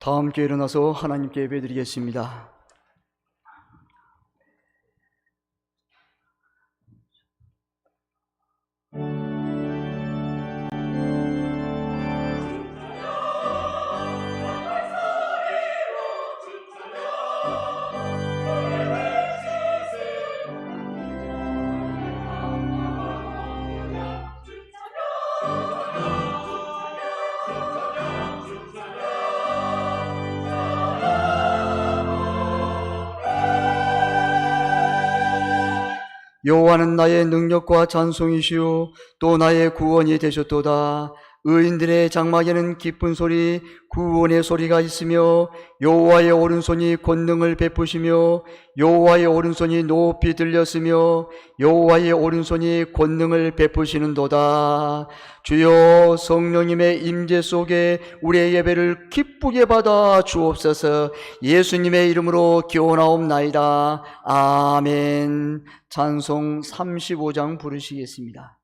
다 함께 일어나서 하나님께 예배드리겠습니다. 여호와는 나의 능력과 찬송이시요 또 나의 구원이 되셨도다. 의인들의 장막에는 기쁜 소리, 구원의 소리가 있으며 여호와의 오른손이 권능을 베푸시며 여호와의 오른손이 높이 들렸으며 여호와의 오른손이 권능을 베푸시는도다. 주여, 성령님의 임재 속에 우리의 예배를 기쁘게 받아 주옵소서. 예수님의 이름으로 기원하옵나이다. 아멘. 찬송 35장 부르시겠습니다.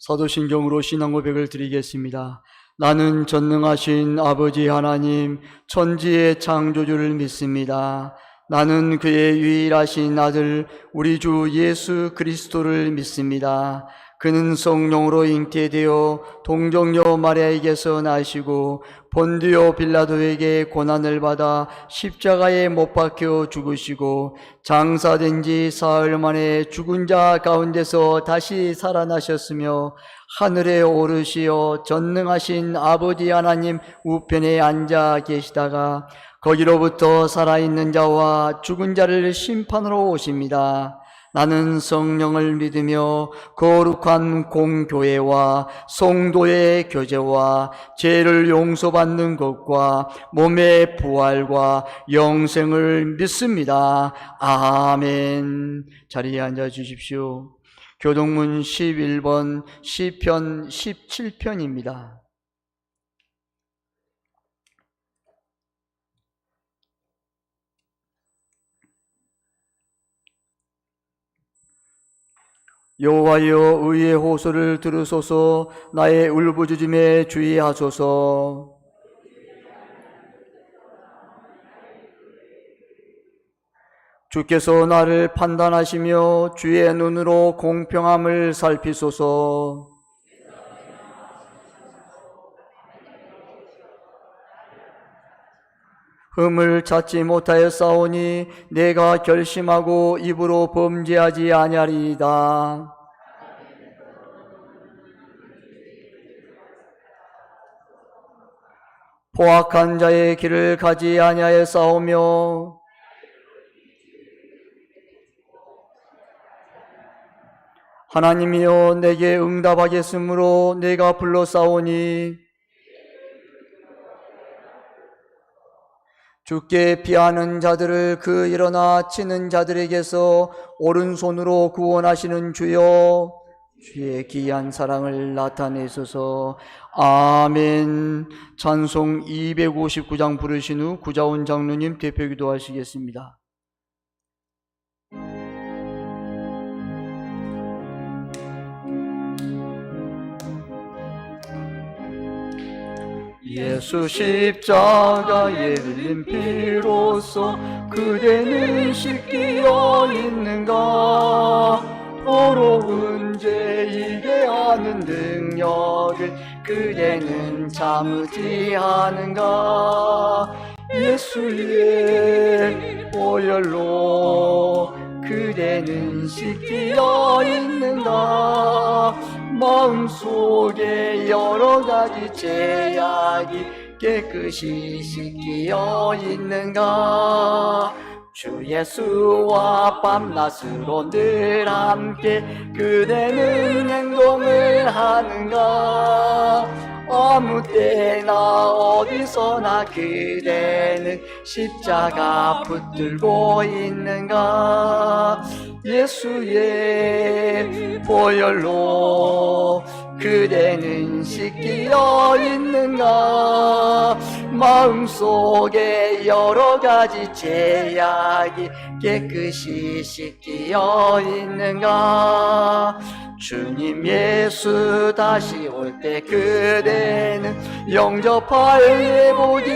사도신경으로 신앙 고백을 드리겠습니다. 나는 전능하신 아버지 하나님, 천지의 창조주를 믿습니다. 나는 그의 유일하신 아들 우리 주 예수 그리스도를 믿습니다. 그는 성령으로 잉태되어 동정녀 마리아에게서 나시고 본디오 빌라도에게 고난을 받아 십자가에 못 박혀 죽으시고 장사된 지 사흘 만에 죽은 자 가운데서 다시 살아나셨으며 하늘에 오르시어 전능하신 아버지 하나님 우편에 앉아 계시다가 거기로부터 살아있는 자와 죽은 자를 심판하러 오십니다. 나는 성령을 믿으며 거룩한 공교회와 성도의 교제와 죄를 용서받는 것과 몸의 부활과 영생을 믿습니다. 아멘. 자리에 앉아 주십시오. 교동문 11번 시편 17편입니다. 여호와여 의의 호소를 들으소서. 나의 울부짖음에 주의하소서. 주께서 나를 판단하시며 주의 눈으로 공평함을 살피소서. 흠을 찾지 못하였사오니 내가 결심하고 입으로 범죄하지 아니하리이다. 포악한 자의 길을 가지 아니하였사오며 하나님이여 내게 응답하겠으므로 내가 불러싸오니 주께 피하는 자들을 그 일어나 치는 자들에게서 오른손으로 구원하시는 주여, 주의 귀한 사랑을 나타내소서. 아멘. 찬송 259장 부르신 후 구자원 장로님 대표 기도하시겠습니다. 예수 십자가에 흘린 피로써 그대는 씻기어 있는가? 더러운 죄 이게 하는 능력을 그대는 참으지 않은가? 예수의 보혈로 그대는 씻기어 있는가? 마음속에 여러 가지 죄악이 깨끗이 씻기어 있는가? 주 예수와 밤낮으로 늘 함께 그대는 행동을 하는가? 아무 때나 어디서나 그대는 십자가 붙들고 있는가? 예수의 보혈로 그대는 씻기어 있는가? 마음속에 여러 가지 죄악이 깨끗이 씻기어 있는가? 주님 예수 다시 올 때 그대는 영접할 예복이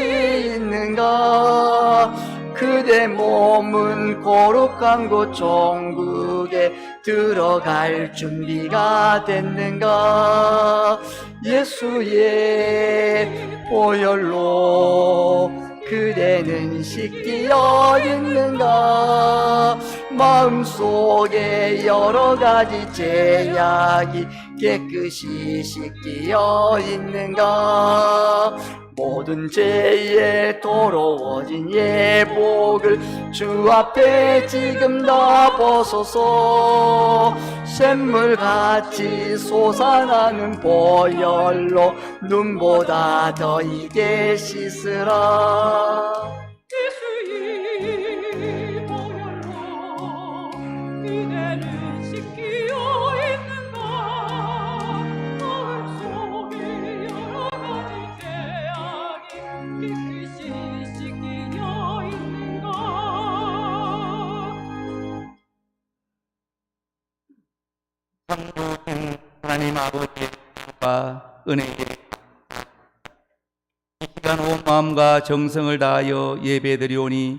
있는가? 그대 몸은 거룩한 곳 천국에 들어갈 준비가 됐는가? 예수의 보혈로 그대는 씻기어 있는가? 마음속에 여러 가지 죄악이 깨끗이 씻기어 있는가? 모든 죄에 더러워진 예복을 주 앞에 지금 다 벗어서 샘물같이 솟아나는 보혈로 눈보다 더 이게 씻으라. 예수의 보혈로 그대는 씻기어 있는가? 마음속에 여러 가지 죄악이 깨끗이 씻기어 있는가? 성부신 하나님 아버지의 사랑과 은혜에 이 시간 온 마음과 정성을 다하여 예배드리오니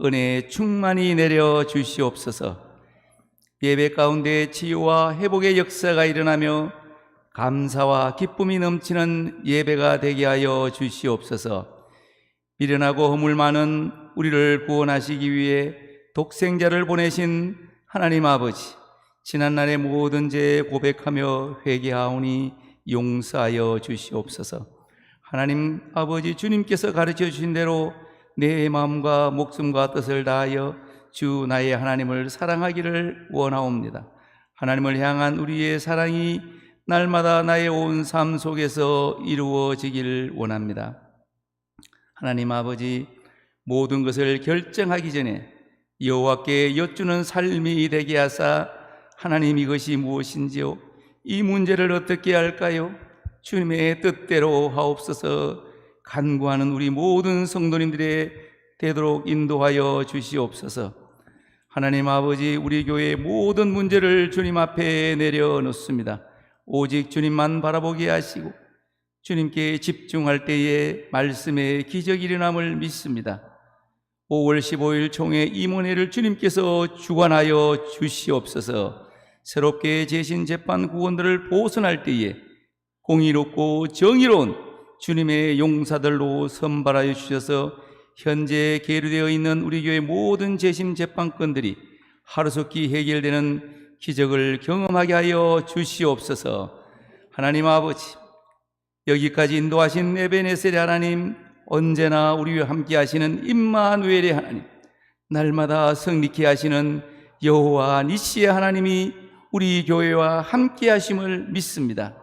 은혜 충만히 내려 주시옵소서. 예배 가운데 치유와 회복의 역사가 일어나며 감사와 기쁨이 넘치는 예배가 되게 하여 주시옵소서. 미련하고 허물 많은 우리를 구원하시기 위해 독생자를 보내신 하나님 아버지, 지난날의 모든 죄 고백하며 회개하오니 용서하여 주시옵소서. 하나님 아버지, 주님께서 가르쳐 주신 대로 내 마음과 목숨과 뜻을 다하여 주 나의 하나님을 사랑하기를 원하옵니다. 하나님을 향한 우리의 사랑이 날마다 나의 온 삶 속에서 이루어지기를 원합니다. 하나님 아버지, 모든 것을 결정하기 전에 여호와께 여쭈는 삶이 되게 하사 하나님 이것이 무엇인지요? 이 문제를 어떻게 할까요? 주님의 뜻대로 하옵소서. 간구하는 우리 모든 성도님들의 되도록 인도하여 주시옵소서. 하나님 아버지, 우리 교회의 모든 문제를 주님 앞에 내려놓습니다. 오직 주님만 바라보게 하시고 주님께 집중할 때에 말씀의 기적이 일어남을 믿습니다. 5월 15일 총회 임원회를 주님께서 주관하여 주시옵소서. 새롭게 제신 재판 구원들을 보선할 때에 공의롭고 정의로운 주님의 용사들로 선발하여 주셔서 현재 계류되어 있는 우리 교회 모든 재심 재판건들이 하루속히 해결되는 기적을 경험하게 하여 주시옵소서. 하나님 아버지, 여기까지 인도하신 에베네셀의 하나님, 언제나 우리와 함께 하시는 임마누엘의 하나님, 날마다 성리케 하시는 여호와 니시의 하나님이 우리 교회와 함께 하심을 믿습니다.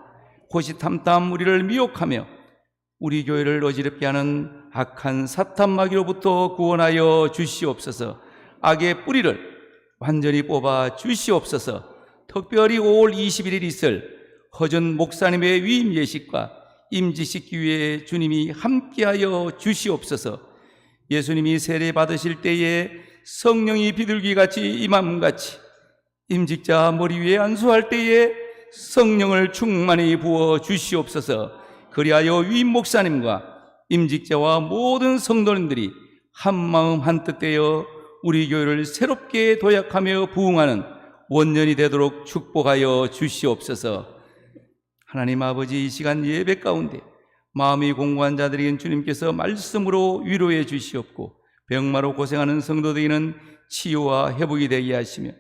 호시탐탐 우리를 미혹하며 우리 교회를 어지럽게 하는 악한 사탄 마귀로부터 구원하여 주시옵소서. 악의 뿌리를 완전히 뽑아 주시옵소서. 특별히 5월 21일 있을 허전 목사님의 위임 예식과 임지식 기회에 주님이 함께하여 주시옵소서. 예수님이 세례 받으실 때에 성령이 비둘기같이 임함같이 임직자 머리 위에 안수할 때에 성령을 충만히 부어 주시옵소서. 그리하여 위임 목사님과 임직자와 모든 성도님들이 한마음 한뜻 되어 우리 교회를 새롭게 도약하며 부흥하는 원년이 되도록 축복하여 주시옵소서. 하나님 아버지, 이 시간 예배 가운데 마음이 공고한 자들에겐 주님께서 말씀으로 위로해 주시옵고, 병마로 고생하는 성도들에게는 치유와 회복이 되게 하시며,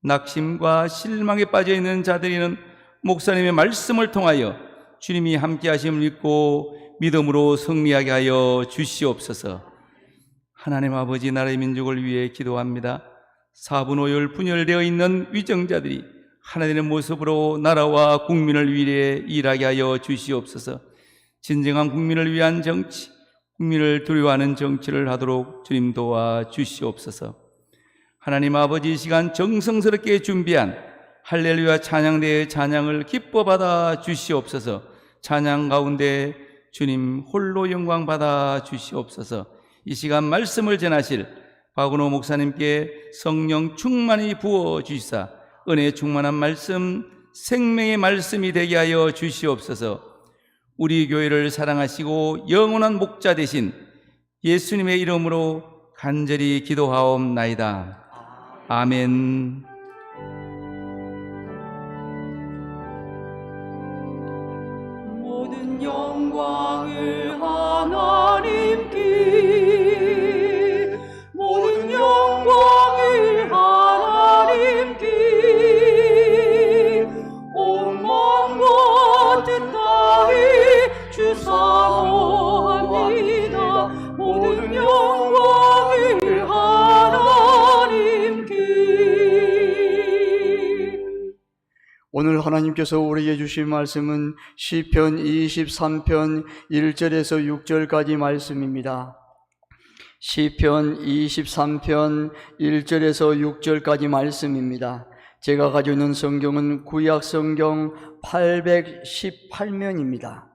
낙심과 실망에 빠져있는 자들에게는 목사님의 말씀을 통하여 주님이 함께 하심을 믿고 믿음으로 승리하게 하여 주시옵소서. 하나님 아버지, 나라의 민족을 위해 기도합니다. 사분오열 분열되어 있는 위정자들이 하나님의 모습으로 나라와 국민을 위해 일하게 하여 주시옵소서. 진정한 국민을 위한 정치, 국민을 두려워하는 정치를 하도록 주님 도와 주시옵소서. 하나님 아버지, 이 시간 정성스럽게 준비한 할렐루야 찬양대의 찬양을 기뻐 받아 주시옵소서. 찬양 가운데 주님 홀로 영광 받아 주시옵소서. 이 시간 말씀을 전하실 박은호 목사님께 성령 충만히 부어 주시사 은혜 충만한 말씀, 생명의 말씀이 되게 하여 주시옵소서. 우리 교회를 사랑하시고 영원한 목자 되신 예수님의 이름으로 간절히 기도하옵나이다. 아멘. 모든 영광을 하나님께, 모든 영광을 하나님께, 온 마음과 뜻 다해 주사모합니다. 모든 영광을 하나님께. 오늘 하나님께서 우리에게 주신 말씀은 시편 23편 1절에서 6절까지 말씀입니다. 시편 23편 1절에서 6절까지 말씀입니다. 제가 가지고 있는 성경은 구약 성경 818면입니다.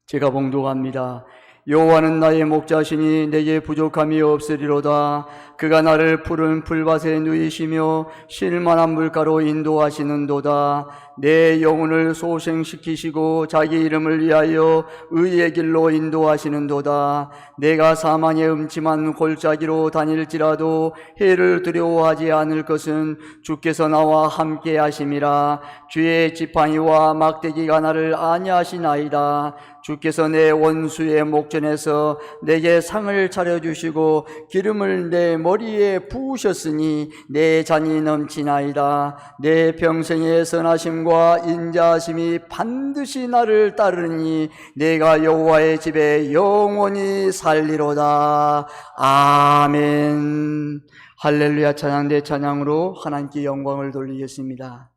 제가 봉독합니다. 여호와는 나의 목자시니 내게 부족함이 없으리로다. 그가 나를 푸른 풀밭에 누이시며 쉴만한 물가로 인도하시는도다. 내 영혼을 소생시키시고 자기 이름을 위하여 의의 길로 인도하시는도다. 내가 사망의 음침한 골짜기로 다닐지라도 해를 두려워하지 않을 것은 주께서 나와 함께 하심이라. 주의 지팡이와 막대기가 나를 안위하시나이다. 주께서 내 원수의 목전에서 내게 상을 차려주시고 기름을 내 머리에 부으셨으니 내 잔이 넘치나이다. 내 평생의 선하심과 인자하심이 반드시 나를 따르니 내가 여호와의 집에 영원히 살리로다. 아멘. 할렐루야 찬양대 찬양으로 하나님께 영광을 돌리겠습니다.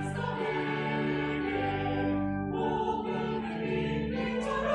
백성에게 모든 빛처럼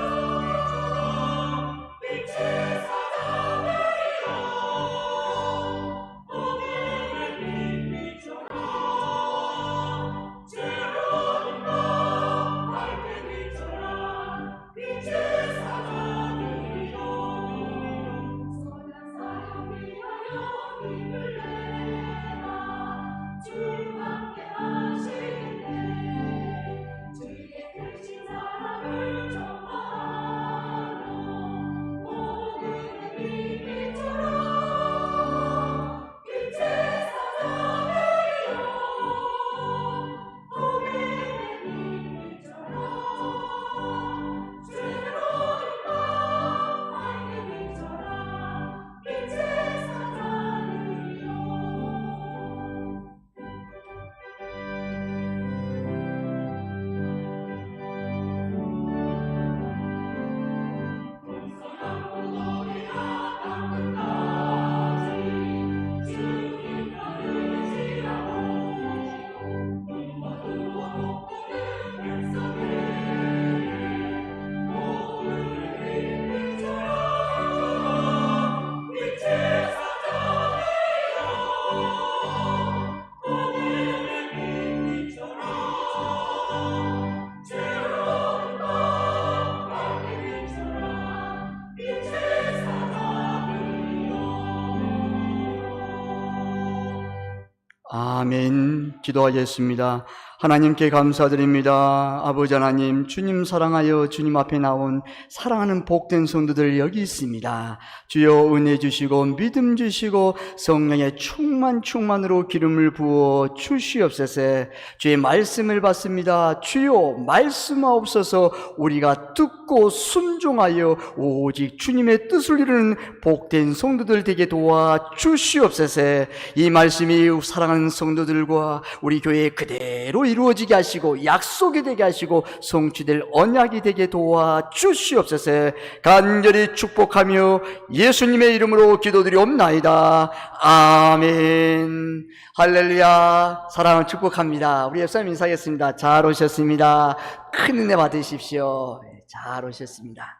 아멘. 기도하겠습니다. 하나님께 감사드립니다. 아버지 하나님, 주님 사랑하여 주님 앞에 나온 사랑하는 복된 성도들 여기 있습니다. 주여 은혜 주시고 믿음 주시고 성령의 충만으로 기름을 부어 주시옵소서. 주의 말씀을 받습니다. 주여 말씀하옵소서. 우리가 듣고 순종하여 오직 주님의 뜻을 이루는 복된 성도들 되게 도와 주시옵소서. 이 말씀이 사랑하는 성도들과 우리 교회 그대로 이루어지게 하시고 약속이 되게 하시고 성취될 언약이 되게 도와 주시옵소서. 간절히 축복하며 예수님의 이름으로 기도드리옵나이다. 아멘. 할렐루야. 사랑을 축복합니다. 우리 예수님 인사하겠습니다. 잘 오셨습니다. 큰 은혜 받으십시오. 잘 오셨습니다.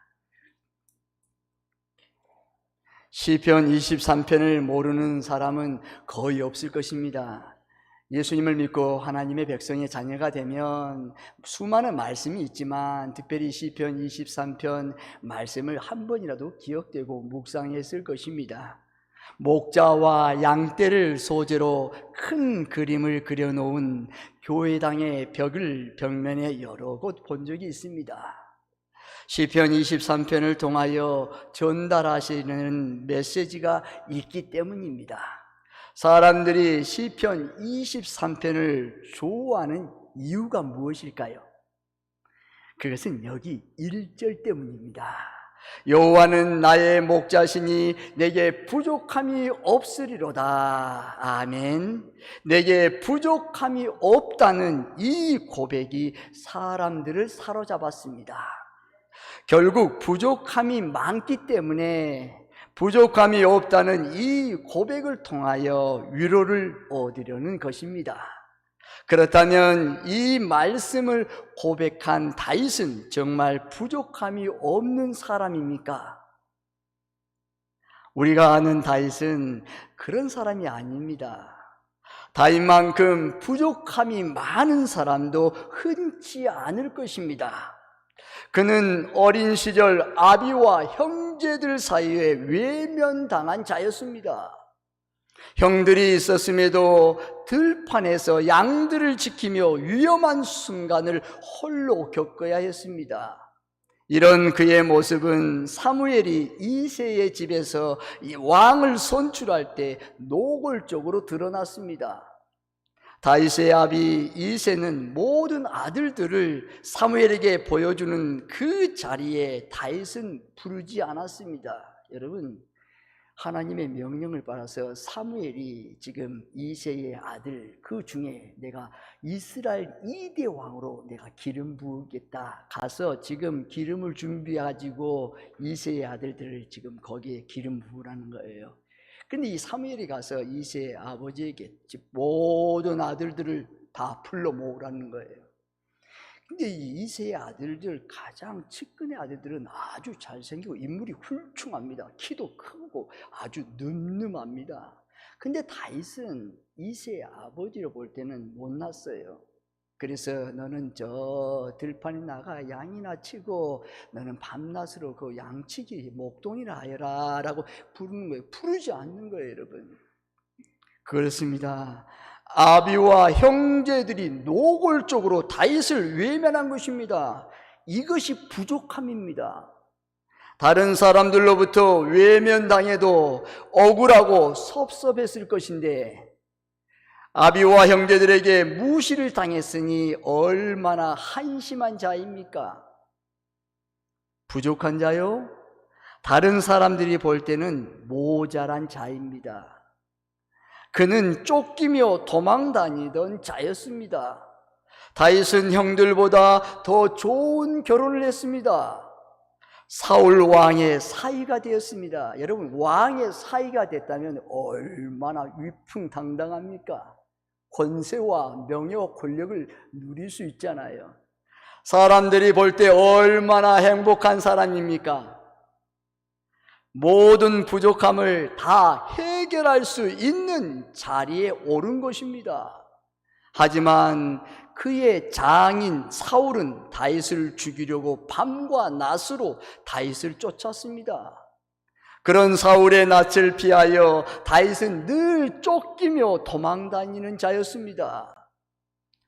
시편 23편을 모르는 사람은 거의 없을 것입니다. 예수님을 믿고 하나님의 백성의 자녀가 되면 수많은 말씀이 있지만 특별히 시편 23편 말씀을 한 번이라도 기억되고 묵상했을 것입니다. 목자와 양떼를 소재로 큰 그림을 그려놓은 교회당의 벽면에 여러 곳 본 적이 있습니다. 시편 23편을 통하여 전달하시는 메시지가 있기 때문입니다. 사람들이 시편 23편을 좋아하는 이유가 무엇일까요? 그것은 여기 1절 때문입니다. 여호와는 나의 목자시니 내게 부족함이 없으리로다. 아멘. 내게 부족함이 없다는 이 고백이 사람들을 사로잡았습니다. 결국 부족함이 많기 때문에 부족함이 없다는 이 고백을 통하여 위로를 얻으려는 것입니다. 그렇다면 이 말씀을 고백한 다윗은 정말 부족함이 없는 사람입니까? 우리가 아는 다윗은 그런 사람이 아닙니다. 다윗만큼 부족함이 많은 사람도 흔치 않을 것입니다. 그는 어린 시절 아비와 형제들 사이에 외면당한 자였습니다. 형들이 있었음에도 들판에서 양들을 지키며 위험한 순간을 홀로 겪어야 했습니다. 이런 그의 모습은 사무엘이 이새의 집에서 이 왕을 선출할 때 노골적으로 드러났습니다. 다윗의 아비 이새는 모든 아들들을 사무엘에게 보여주는 그 자리에 다윗은 부르지 않았습니다. 여러분, 하나님의 명령을 받아서 사무엘이 지금 이새의 아들 그 중에 내가 이스라엘 2대 왕으로 내가 기름 부으겠다, 가서 지금 기름을 준비해가지고 이새의 아들들을 지금 거기에 기름 부으라는 거예요. 근데 이 사무엘이 가서 이새의 아버지에게 모든 아들들을 다 불러 모으라는 거예요. 근데 이 이새의 아들들, 가장 측근의 아들들은 아주 잘생기고 인물이 훌륭합니다. 키도 크고 아주 늠름합니다. 근데 다윗은 이새의 아버지로 볼 때는 못났어요. 그래서 너는 저 들판에 나가 양이나 치고 너는 밤낮으로 그 양치기 목동이라 하여라 라고 부르는 거예요. 부르지 않는 거예요, 여러분. 그렇습니다. 아비와 형제들이 노골적으로 다윗을 외면한 것입니다. 이것이 부족함입니다. 다른 사람들로부터 외면당해도 억울하고 섭섭했을 것인데 아비와 형제들에게 무시를 당했으니 얼마나 한심한 자입니까? 부족한 자요? 다른 사람들이 볼 때는 모자란 자입니다. 그는 쫓기며 도망다니던 자였습니다. 다윗은 형들보다 더 좋은 결혼을 했습니다. 사울 왕의 사위가 되었습니다. 여러분, 왕의 사위가 됐다면 얼마나 위풍당당합니까? 권세와 명예와 권력을 누릴 수 있잖아요. 사람들이 볼 때 얼마나 행복한 사람입니까? 모든 부족함을 다 해결할 수 있는 자리에 오른 것입니다. 하지만 그의 장인 사울은 다윗을 죽이려고 밤과 낮으로 다윗을 쫓았습니다. 그런 사울의 낯을 피하여 다윗은 늘 쫓기며 도망다니는 자였습니다.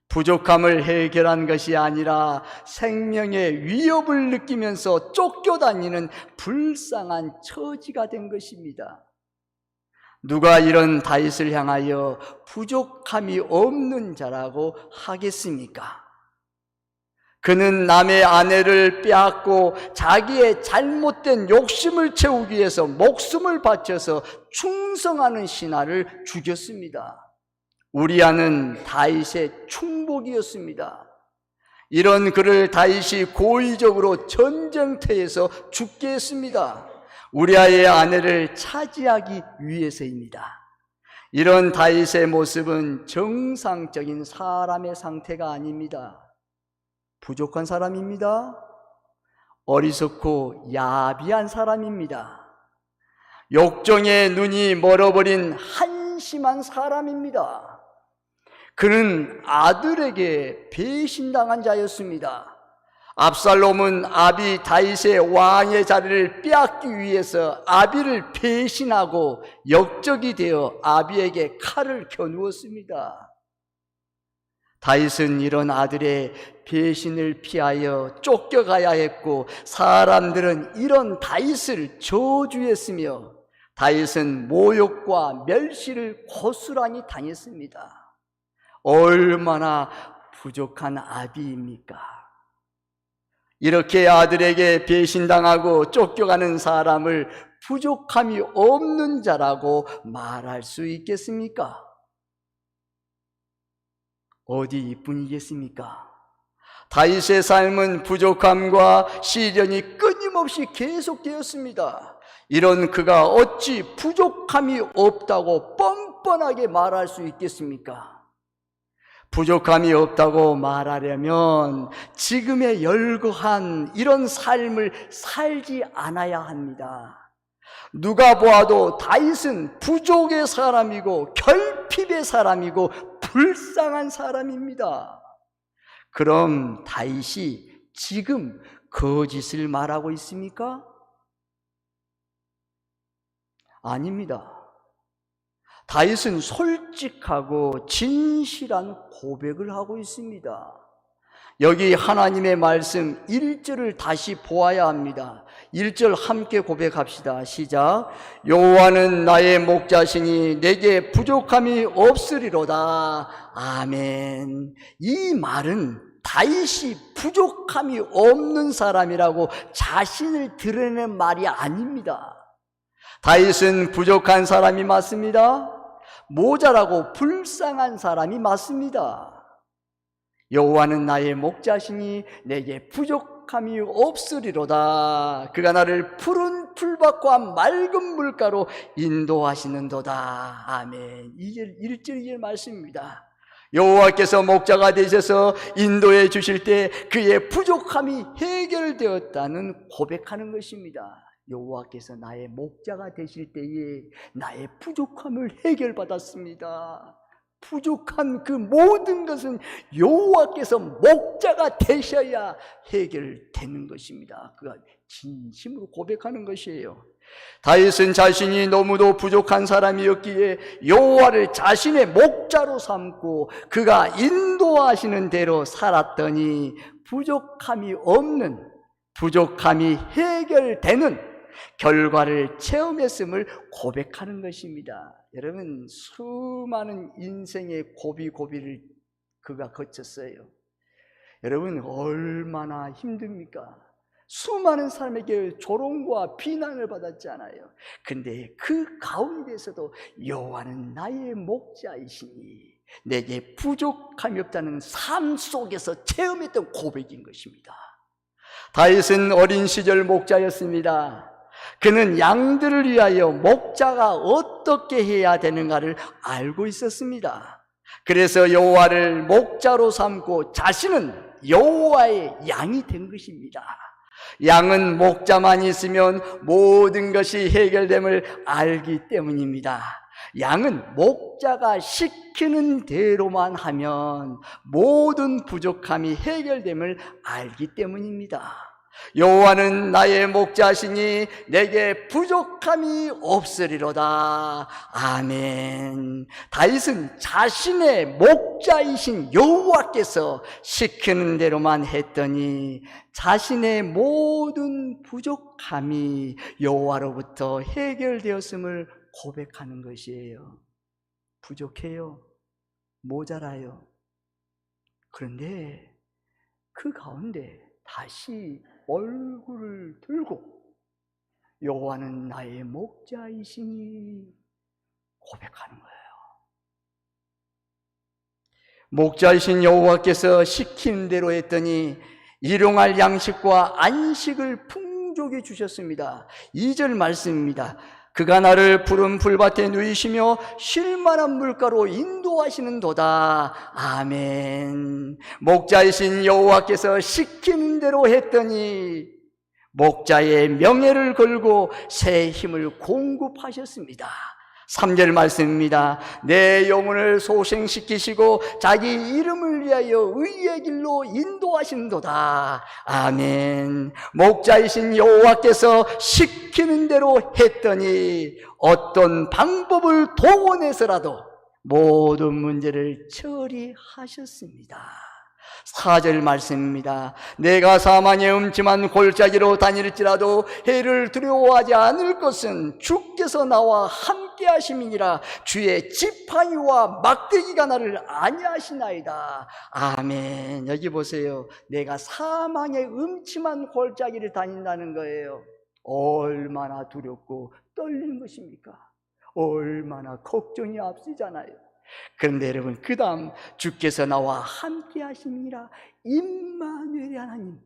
부족함을 해결한 것이 아니라 생명의 위협을 느끼면서 쫓겨다니는 불쌍한 처지가 된 것입니다. 누가 이런 다윗을 향하여 부족함이 없는 자라고 하겠습니까? 그는 남의 아내를 빼앗고 자기의 잘못된 욕심을 채우기 위해서 목숨을 바쳐서 충성하는 신하를 죽였습니다. 우리아는 다윗의 충복이었습니다. 이런 그를 다윗이 고의적으로 전쟁터에서 죽게 했습니다. 우리아의 아내를 차지하기 위해서입니다. 이런 다윗의 모습은 정상적인 사람의 상태가 아닙니다. 부족한 사람입니다. 어리석고 야비한 사람입니다. 욕정에 눈이 멀어버린 한심한 사람입니다. 그는 아들에게 배신당한 자였습니다. 압살롬은 아비 다윗의 왕의 자리를 빼앗기 위해서 아비를 배신하고 역적이 되어 아비에게 칼을 겨누었습니다. 다윗은 이런 아들의 배신을 피하여 쫓겨가야 했고, 사람들은 이런 다윗을 저주했으며 다윗은 모욕과 멸시를 고스란히 당했습니다. 얼마나 부족한 아비입니까? 이렇게 아들에게 배신당하고 쫓겨가는 사람을 부족함이 없는 자라고 말할 수 있겠습니까? 어디 이뿐이겠습니까? 다윗의 삶은 부족함과 시련이 끊임없이 계속되었습니다. 이런 그가 어찌 부족함이 없다고 뻔뻔하게 말할 수 있겠습니까? 부족함이 없다고 말하려면 지금의 열거한 이런 삶을 살지 않아야 합니다. 누가 보아도 다윗은 부족의 사람이고 결핍의 사람이고 불쌍한 사람입니다. 그럼 다윗이 지금 거짓을 말하고 있습니까? 아닙니다. 다윗은 솔직하고 진실한 고백을 하고 있습니다. 여기 하나님의 말씀 1절을 다시 보아야 합니다. 1절 함께 고백합시다. 시작. 여호와는 나의 목자시니 내게 부족함이 없으리로다. 아멘. 이 말은 다윗이 부족함이 없는 사람이라고 자신을 드러내는 말이 아닙니다. 다윗은 부족한 사람이 맞습니다. 모자라고 불쌍한 사람이 맞습니다. 여호와는 나의 목자시니 내게 부족함이 없으리로다. 그가 나를 푸른 풀밭과 맑은 물가로 인도하시는도다. 아멘. 1절 2절 말씀입니다. 여호와께서 목자가 되셔서 인도해 주실 때 그의 부족함이 해결되었다는 고백하는 것입니다. 여호와께서 나의 목자가 되실 때에 나의 부족함을 해결받았습니다. 부족한 그 모든 것은 여호와께서 목자가 되셔야 해결되는 것입니다. 그가 진심으로 고백하는 것이에요. 다윗은 자신이 너무도 부족한 사람이었기에 여호와를 자신의 목자로 삼고 그가 인도하시는 대로 살았더니 부족함이 없는, 부족함이 해결되는 결과를 체험했음을 고백하는 것입니다. 여러분, 수많은 인생의 고비고비를 그가 거쳤어요. 여러분, 얼마나 힘듭니까? 수많은 사람에게 조롱과 비난을 받았잖아요. 근데 그 가운데서도 여호와는 나의 목자이시니 내게 부족함이 없다는 삶 속에서 체험했던 고백인 것입니다. 다윗은 어린 시절 목자였습니다. 그는 양들을 위하여 목자가 어떻게 해야 되는가를 알고 있었습니다. 그래서 여호와를 목자로 삼고 자신은 여호와의 양이 된 것입니다. 양은 목자만 있으면 모든 것이 해결됨을 알기 때문입니다. 양은 목자가 시키는 대로만 하면 모든 부족함이 해결됨을 알기 때문입니다. 여호와는 나의 목자시니 내게 부족함이 없으리로다. 아멘. 다윗은 자신의 목자이신 여호와께서 시키는 대로만 했더니 자신의 모든 부족함이 여호와로부터 해결되었음을 고백하는 것이에요. 부족해요. 모자라요. 그런데 그 가운데 다시 얼굴을 들고 여호와는 나의 목자이시니 고백하는 거예요. 목자이신 여호와께서 시킨 대로 했더니 일용할 양식과 안식을 풍족히 주셨습니다. 2절 말씀입니다. 그가 나를 푸른 풀밭에 누이시며 쉴만한 물가로 인도하시는도다. 아멘. 목자이신 여호와께서 시키는 대로 했더니 목자의 명예를 걸고 새 힘을 공급하셨습니다. 3절 말씀입니다. 내 영혼을 소생시키시고 자기 이름을 위하여 의의 길로 인도하신도다. 아멘. 목자이신 여호와께서 시키는 대로 했더니 어떤 방법을 동원해서라도 모든 문제를 처리하셨습니다. 4절 말씀입니다. 내가 사망의 음침한 골짜기로 다닐지라도 해를 두려워하지 않을 것은 주께서 나와 함께 하심이니라. 주의 지팡이와 막대기가 나를 안위하시나이다. 아멘. 여기 보세요. 내가 사망의 음침한 골짜기를 다닌다는 거예요. 얼마나 두렵고 떨리는 것입니까? 얼마나 걱정이 앞서잖아요. 그런데 여러분, 그 다음 주께서 나와 함께 하심이라. 임마누엘 하나님,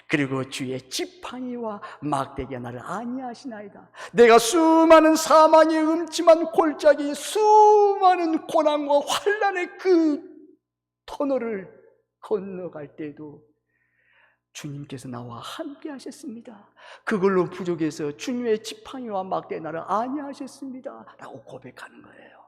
그리고 주의 지팡이와 막대기가 나를 안위하시나이다. 내가 수많은 사망의 음침한 골짜기, 수많은 고난과 환난의 그 터널을 건너갈 때도 주님께서 나와 함께 하셨습니다. 그걸로 부족해서 주님의 지팡이와 막대기 나를 안위하셨습니다 라고 고백하는 거예요.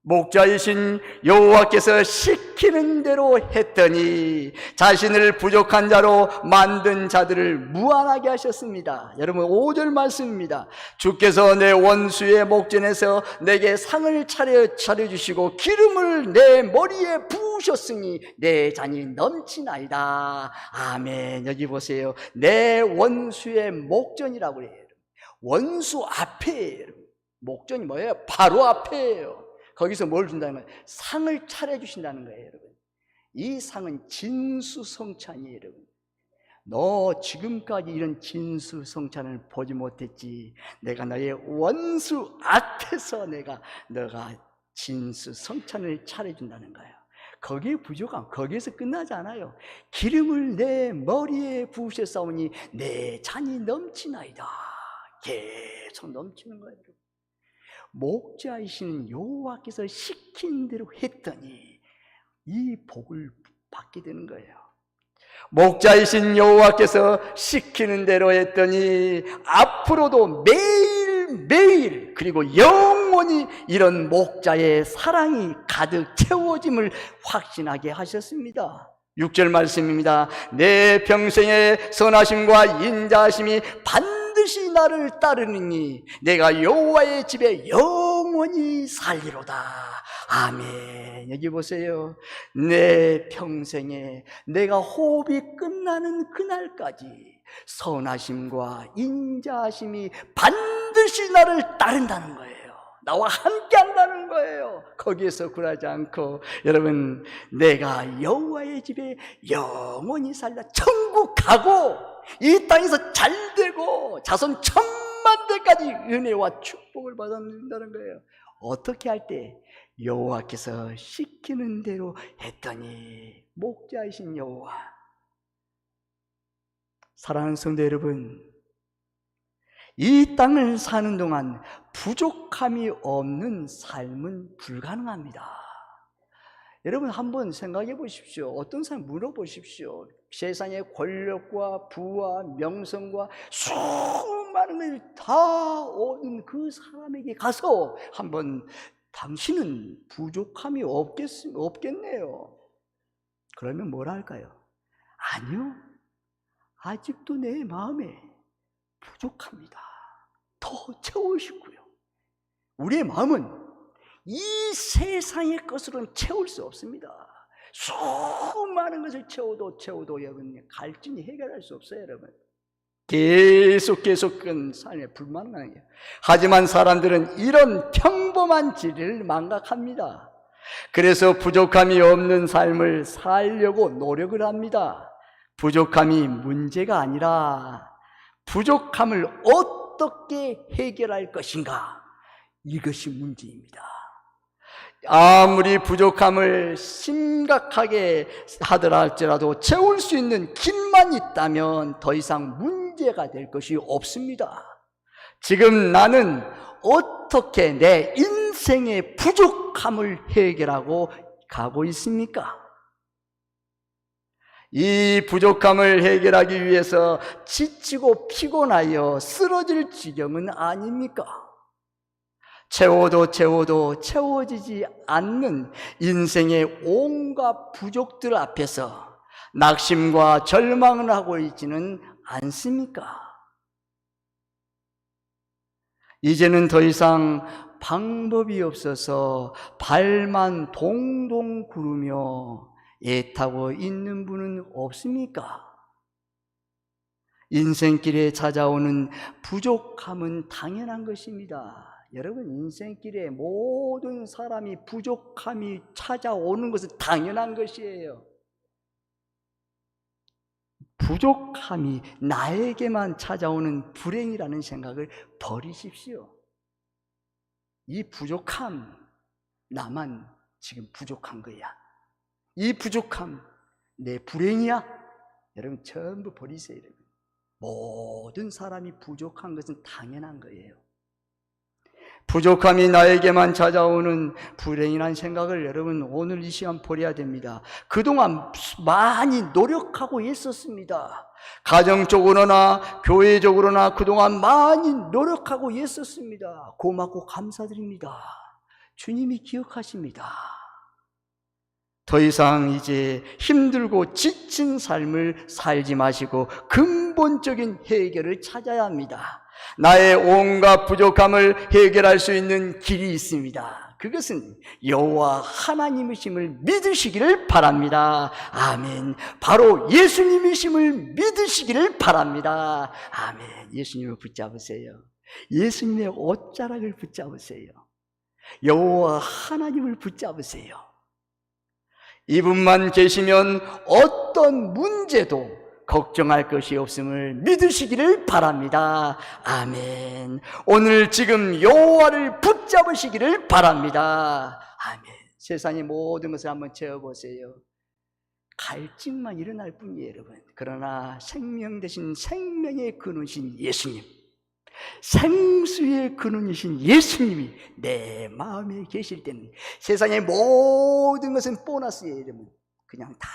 목자이신 여호와께서 시키는 대로 했더니 자신을 부족한 자로 만든 자들을 무한하게 하셨습니다. 여러분, 5절 말씀입니다. 주께서 내 원수의 목전에서 내게 상을 차려주시고 기름을 내 머리에 부으셨으니 내 잔이 넘치나이다. 아멘. 여기 보세요. 내 원수의 목전이라고 그래요. 원수 앞에예요. 목전이 뭐예요? 바로 앞에예요. 거기서 뭘 준다는 거예요? 상을 차려주신다는 거예요, 여러분. 이 상은 진수성찬이에요, 여러분. 너 지금까지 이런 진수성찬을 보지 못했지. 내가 너의 원수 앞에서 너가 진수성찬을 차려준다는 거예요. 거기에 부족함, 거기에서 끝나지 않아요. 기름을 내 머리에 부으셨사오니 내 잔이 넘치나이다. 계속 넘치는 거예요, 여러분. 목자이신 여호와께서 시킨 대로 했더니 이 복을 받게 되는 거예요. 목자이신 여호와께서 시키는 대로 했더니 앞으로도 매일매일 그리고 영원히 이런 목자의 사랑이 가득 채워짐을 확신하게 하셨습니다. 6절 말씀입니다. 내 평생의 선하심과 인자하심이 반드시 나를 따르느니 내가 여호와의 집에 영원히 살리로다. 아멘. 여기 보세요. 내 평생에 내가 호흡이 끝나는 그날까지 선하심과 인자하심이 반드시 나를 따른다는 거예요. 나와 함께 한다는 거예요. 거기에서 굴하지 않고, 여러분, 내가 여호와의 집에 영원히 살다 천국 가고 이 땅에서 잘되고 자손 천만 대까지 은혜와 축복을 받는다는 거예요. 어떻게 할 때? 여호와께서 시키는 대로 했더니. 목자이신 여호와. 사랑하는 성도 여러분, 이 땅을 사는 동안 부족함이 없는 삶은 불가능합니다. 여러분, 한번 생각해 보십시오. 어떤 사람 물어보십시오. 세상의 권력과 부와 명성과 수많은 걸 다 얻은 그 사람에게 가서 한번 당신은 부족함이 없겠네요. 그러면 뭐라 할까요? 아니요. 아직도 내 마음에 부족합니다. 더 채우시고요. 우리의 마음은 이 세상의 것으로는 채울 수 없습니다. 수많은 것을 채워도 여러분 갈증이 해결할 수 없어요. 여러분 계속 그 삶에 불만나요. 하지만 사람들은 이런 평범한 진리를 망각합니다. 그래서 부족함이 없는 삶을 살려고 노력을 합니다. 부족함이 문제가 아니라 부족함을 어떻게 해결할 것인가, 이것이 문제입니다. 아무리 부족함을 심각하게 하더라 할지라도 채울 수 있는 길만 있다면 더 이상 문제가 될 것이 없습니다. 지금 나는 어떻게 내 인생의 부족함을 해결하고 가고 있습니까? 이 부족함을 해결하기 위해서 지치고 피곤하여 쓰러질 지경은 아닙니까? 채워도 채워지지 않는 인생의 온갖 부족들 앞에서 낙심과 절망을 하고 있지는 않습니까? 이제는 더 이상 방법이 없어서 발만 동동 구르며 애타고 있는 분은 없습니까? 인생길에 찾아오는 부족함은 당연한 것입니다. 여러분, 인생길에 모든 사람이 부족함이 찾아오는 것은 당연한 것이에요. 부족함이 나에게만 찾아오는 불행이라는 생각을 버리십시오. 이 부족함, 나만 지금 부족한 거야. 이 부족함, 내 불행이야? 여러분, 전부 버리세요. 여러분. 모든 사람이 부족한 것은 당연한 거예요. 부족함이 나에게만 찾아오는 불행이라는 생각을 여러분 오늘 이 시간 버려야 됩니다. 그동안 많이 노력하고 있었습니다. 가정적으로나 교회적으로나 그동안 많이 노력하고 있었습니다. 고맙고 감사드립니다. 주님이 기억하십니다. 더 이상 이제 힘들고 지친 삶을 살지 마시고 근본적인 해결을 찾아야 합니다. 나의 온갖 부족함을 해결할 수 있는 길이 있습니다. 그것은 여호와 하나님이심을 믿으시기를 바랍니다. 아멘. 바로 예수님이심을 믿으시기를 바랍니다. 아멘. 예수님을 붙잡으세요. 예수님의 옷자락을 붙잡으세요. 여호와 하나님을 붙잡으세요. 이분만 계시면 어떤 문제도 걱정할 것이 없음을 믿으시기를 바랍니다. 아멘. 오늘 지금 여호와를 붙잡으시기를 바랍니다. 아멘. 세상의 모든 것을 한번 채워보세요. 갈증만 일어날 뿐이에요, 여러분. 그러나 생명 대신 생명의 근원이신 예수님, 생수의 근원이신 예수님이 내 마음에 계실 때는 세상의 모든 것은 보너스예요, 여러분. 그냥 다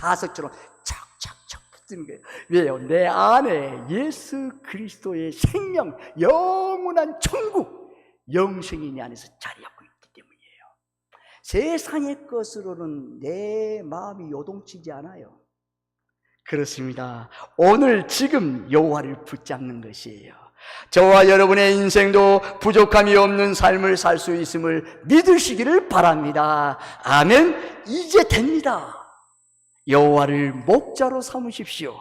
자석처럼 착착착 붙는 거예요. 왜요? 내 안에 예수 그리스도의 생명, 영원한 천국, 영생이 내 안에서 자리하고 있기 때문이에요. 세상의 것으로는 내 마음이 요동치지 않아요. 그렇습니다. 오늘 지금 여호와를 붙잡는 것이에요. 저와 여러분의 인생도 부족함이 없는 삶을 살 수 있음을 믿으시기를 바랍니다. 아멘. 이제 됩니다. 여호와를 목자로 삼으십시오.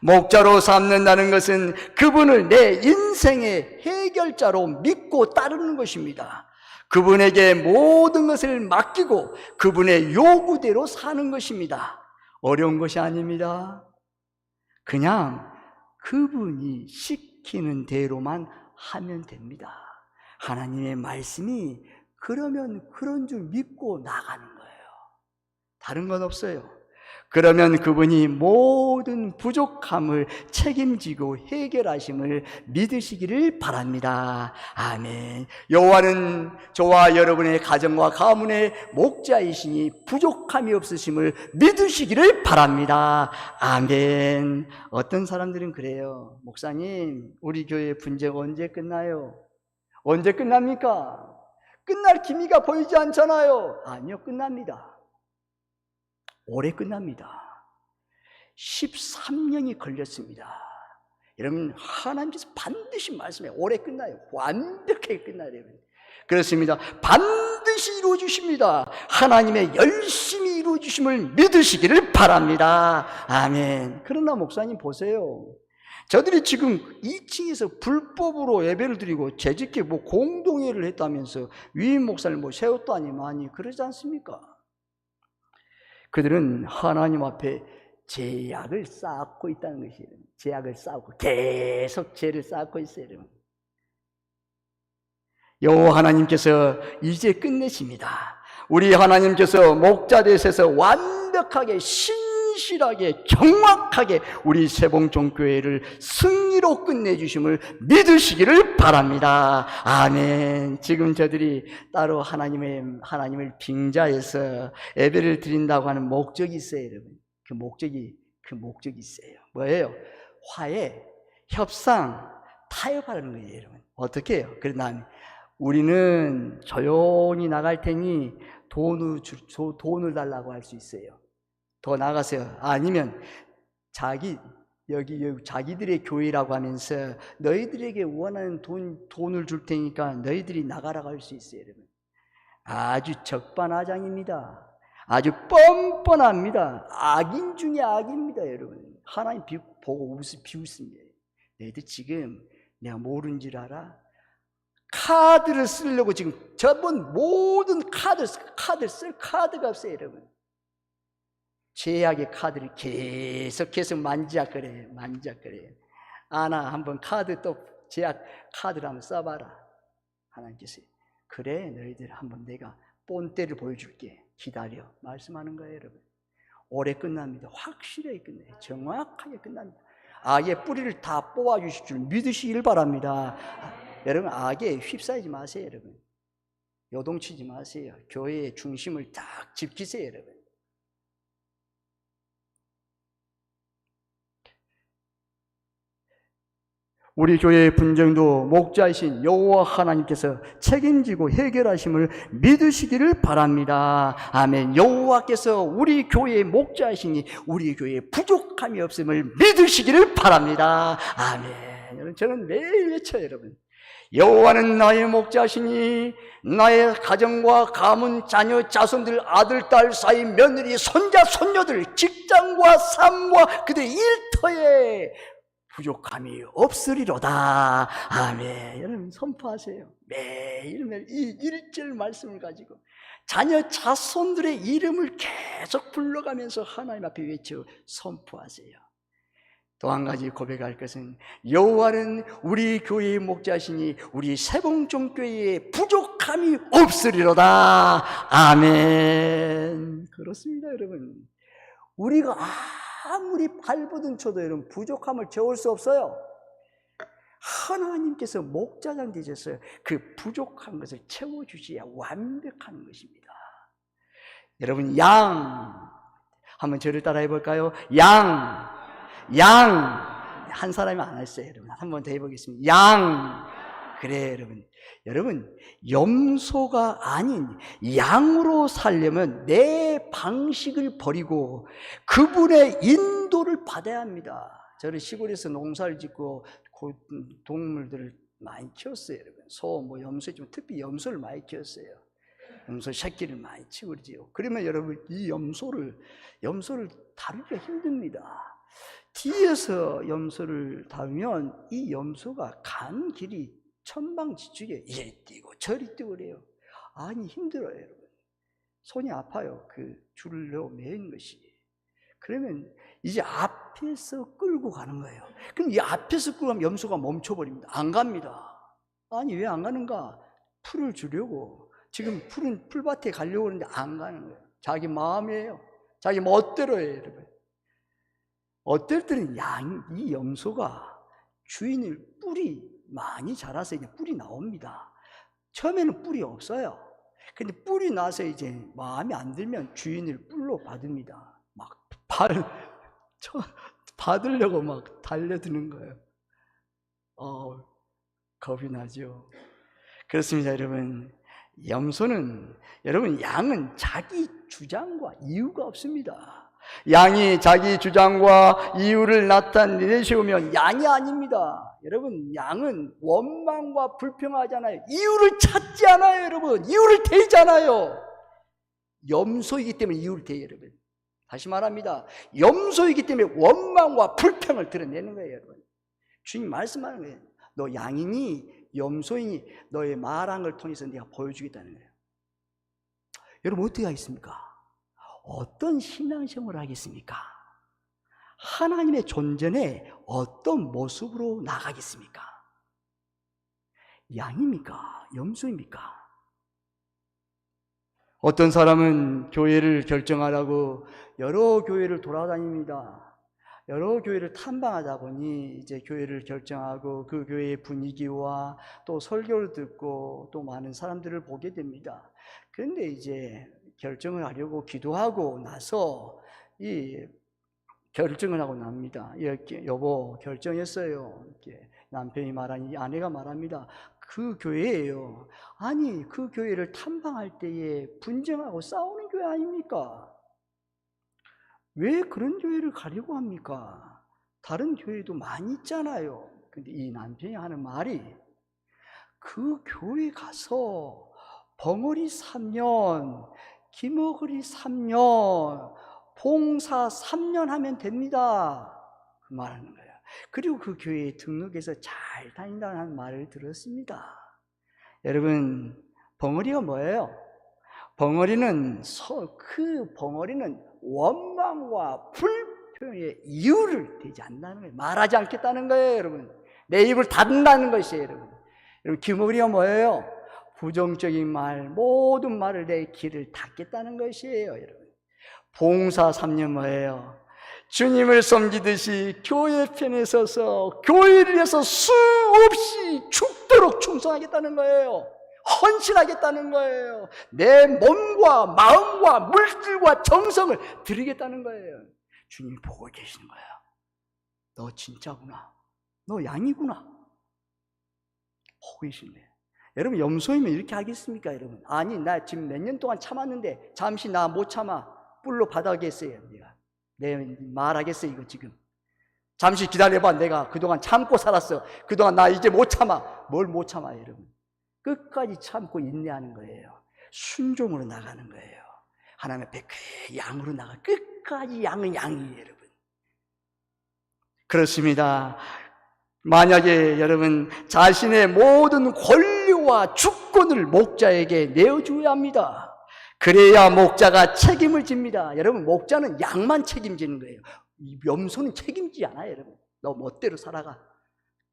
목자로 삼는다는 것은 그분을 내 인생의 해결자로 믿고 따르는 것입니다. 그분에게 모든 것을 맡기고 그분의 요구대로 사는 것입니다. 어려운 것이 아닙니다. 그냥 그분이 시키는 대로만 하면 됩니다. 하나님의 말씀이 그러면 그런 줄 믿고 나가는 거예요. 다른 건 없어요. 그러면 그분이 모든 부족함을 책임지고 해결하심을 믿으시기를 바랍니다. 아멘. 여호와는 저와 여러분의 가정과 가문의 목자이시니 부족함이 없으심을 믿으시기를 바랍니다. 아멘. 어떤 사람들은 그래요. 목사님, 우리 교회 분쟁 언제 끝나요? 언제 끝납니까? 끝날 기미가 보이지 않잖아요. 아니요, 끝납니다. 오래 끝납니다. 13년이 걸렸습니다. 여러분, 하나님께서 반드시 말씀해 오래 끝나요. 완벽하게 끝나요. 그렇습니다. 반드시 이루어 주십니다. 하나님의 열심히 이루어 주심을 믿으시기를 바랍니다. 아멘. 그러나 목사님 보세요. 저들이 지금 2층에서 불법으로 예배를 드리고 재직해 공동회를 했다면서 위임 목사를 세웠다니 많이 그러지 않습니까? 그들은 하나님 앞에 죄악을 쌓고 있다는 것이에요. 죄악을 쌓고 계속 죄를 쌓고 있어요. 여호와 하나님께서 이제 끝내십니다. 우리 하나님께서 목자대에서 완벽하게 신실하게 정확하게 우리 세봉종교회를 승리로 끝내주심을 믿으시기를 바랍니다. 아멘. 지금 저들이 따로 하나님을 빙자해서 예배를 드린다고 하는 목적이 있어요, 여러분. 그 목적이 있어요. 뭐예요? 화해, 협상, 타협하는 거예요, 여러분. 어떻게 해요? 그러나 우리는 조용히 나갈 테니 돈을 달라고 할 수 있어요. 더 나가세요. 아니면 여기 자기들의 교회라고 하면서 너희들에게 원하는 돈을 줄 테니까 너희들이 나가라고 할 수 있어요, 여러분. 아주 적반하장입니다. 아주 뻔뻔합니다. 악인 중에 악입니다, 여러분. 하나님 보고 비웃습니다. 너희들 지금 내가 모르는 줄 알아? 카드를 쓰려고 지금 저번 모든 카드 쓸 카드가 없어요, 여러분. 죄악의 카드를 계속해서 만지작거려요. 아나 한번 카드 또 죄악 카드를 한번 써봐라. 하나님께서 그래 너희들 한번 내가 본때를 보여줄게. 기다려. 말씀하는 거예요, 여러분. 오래 끝납니다. 확실하게 끝나요. 정확하게 끝납니다. 악의 뿌리를 다 뽑아주실 줄 믿으시길 바랍니다. 여러분, 악에 휩싸이지 마세요, 여러분. 요동치지 마세요. 교회의 중심을 딱 지키세요, 여러분. 우리 교회의 분쟁도 목자이신 여호와 하나님께서 책임지고 해결하심을 믿으시기를 바랍니다. 아멘. 여호와께서 우리 교회의 목자이시니 우리 교회에 부족함이 없음을 믿으시기를 바랍니다. 아멘. 여러분, 저는 매일 외쳐요, 여러분. 여호와는 나의 목자시니 나의 가정과 가문, 자녀, 자손들, 아들, 딸, 사이, 며느리, 손자, 손녀들, 직장과 삶과 그들의 일터에 부족함이 없으리로다. 아멘. 여러분 선포하세요. 매일매일 이 1절 말씀을 가지고 자녀 자손들의 이름을 계속 불러가면서 하나님 앞에 외쳐 선포하세요. 또 한 가지 고백할 것은 여호와는 우리 교회의 목자시니 우리 세봉종교회에 부족함이 없으리로다. 아멘. 그렇습니다, 여러분. 우리가 아무리 발버둥 쳐도 여러분 부족함을 채울 수 없어요. 하나님께서 목자장 되셨어요. 그 부족한 것을 채워주셔야 완벽한 것입니다. 여러분, 양 한번 저를 따라 해볼까요? 양 한 사람이 안 했어요. 여러분 한번 더 해보겠습니다. 양. 그래 여러분 염소가 아닌 양으로 살려면 내 방식을 버리고 그분의 인도를 받아야 합니다. 저는 시골에서 농사를 짓고 동물들을 많이 키웠어요. 여러분 소, 염소, 좀 특히 염소를 많이 키웠어요. 염소 새끼를 많이 키우지요. 그러면 여러분 이 염소를 다루기가 힘듭니다. 뒤에서 염소를 다루면 이 염소가 간 길이 천방지축에 이리 뛰고 저리 뛰고 그래요. 아니 힘들어요, 여러분. 손이 아파요. 그 줄로 매인 것이. 그러면 이제 앞에서 끌고 가는 거예요. 그럼 이 앞에서 끌고 가면 염소가 멈춰버립니다. 안 갑니다. 아니 왜 안 가는가? 풀을 주려고. 지금 풀밭에 가려고 하는데 안 가는 거예요. 자기 마음이에요. 자기 멋대로예요, 여러분. 어떨 때는 이 염소가 주인을 뿔이 많이 자라서 이제 뿔이 나옵니다. 처음에는 뿔이 없어요. 근데 뿔이 나서 이제 마음에 안 들면 주인을 뿔로 받습니다. 막 받으려고 막 달려드는 거예요. 겁이 나죠. 그렇습니다, 여러분. 염소는, 여러분, 양은 자기 주장과 이유가 없습니다. 양이 자기 주장과 이유를 나타내시우면 양이 아닙니다. 여러분, 양은 원망과 불평하잖아요. 이유를 찾지 않아요, 여러분. 이유를 대잖아요. 염소이기 때문에 이유를 대요, 여러분. 다시 말합니다. 염소이기 때문에 원망과 불평을 드러내는 거예요, 여러분. 주님 말씀하는 거예요. 너 양이니 염소이니 너의 말한 걸 통해서 내가 보여주겠다는 거예요. 여러분, 어떻게 하겠습니까? 어떤 신앙생활을 하겠습니까? 하나님의 존전에 어떤 모습으로 나가겠습니까? 양입니까? 염소입니까? 어떤 사람은 교회를 결정하라고 여러 교회를 돌아다닙니다. 여러 교회를 탐방하다 보니 이제 교회를 결정하고 그 교회의 분위기와 또 설교를 듣고 또 많은 사람들을 보게 됩니다. 그런데 이제 결정을 하려고 기도하고 나서 이 결정을 하고 납니다. 이렇게 여보 결정했어요. 이렇게 남편이 말하니 아내가 말합니다. 그 교회예요. 아니 그 교회를 탐방할 때에 분쟁하고 싸우는 교회 아닙니까? 왜 그런 교회를 가려고 합니까? 다른 교회도 많이 있잖아요. 근데 이 남편이 하는 말이 그 교회 가서 벙어리 3년, 기머거리 3년, 봉사 3년 하면 됩니다. 그 말하는 거예요. 그리고 그 교회에 등록해서 잘 다닌다는 말을 들었습니다. 여러분, 벙어리가 뭐예요? 벙어리는 원망과 불평의 이유를 대지 않는다는 거예요. 말하지 않겠다는 거예요, 여러분. 내 입을 닫는다는 것이에요, 여러분. 여러분, 기머리가 뭐예요? 부정적인 말, 모든 말을 내 귀를 닫겠다는 것이에요, 여러분. 봉사 3년 뭐예요? 주님을 섬기듯이 교회 편에 서서 교회를 위해서 수없이 죽도록 충성하겠다는 거예요. 헌신하겠다는 거예요. 내 몸과 마음과 물질과 정성을 드리겠다는 거예요. 주님이 보고 계시는 거예요. 너 진짜구나. 너 양이구나. 보고 계시는 거예요. 여러분, 염소이면 이렇게 하겠습니까, 여러분? 아니, 나 지금 몇 년 동안 참았는데 잠시 나 못 참아. 뿔로 받아겠어요, 내가. 내 말하겠어, 이거 지금. 잠시 기다려봐. 내가 그동안 참고 살았어. 그동안 나 이제 못 참아. 뭘 못 참아, 여러분? 끝까지 참고 인내하는 거예요. 순종으로 나가는 거예요. 하나님 앞에 그 양으로 나가. 끝까지 양은 양이에요, 여러분. 그렇습니다. 만약에 여러분 자신의 모든 권리와 주권을 목자에게 내어줘야 합니다. 그래야 목자가 책임을 집니다. 여러분, 목자는 양만 책임지는 거예요. 염소는 책임지지 않아요, 여러분. 너 멋대로 살아가.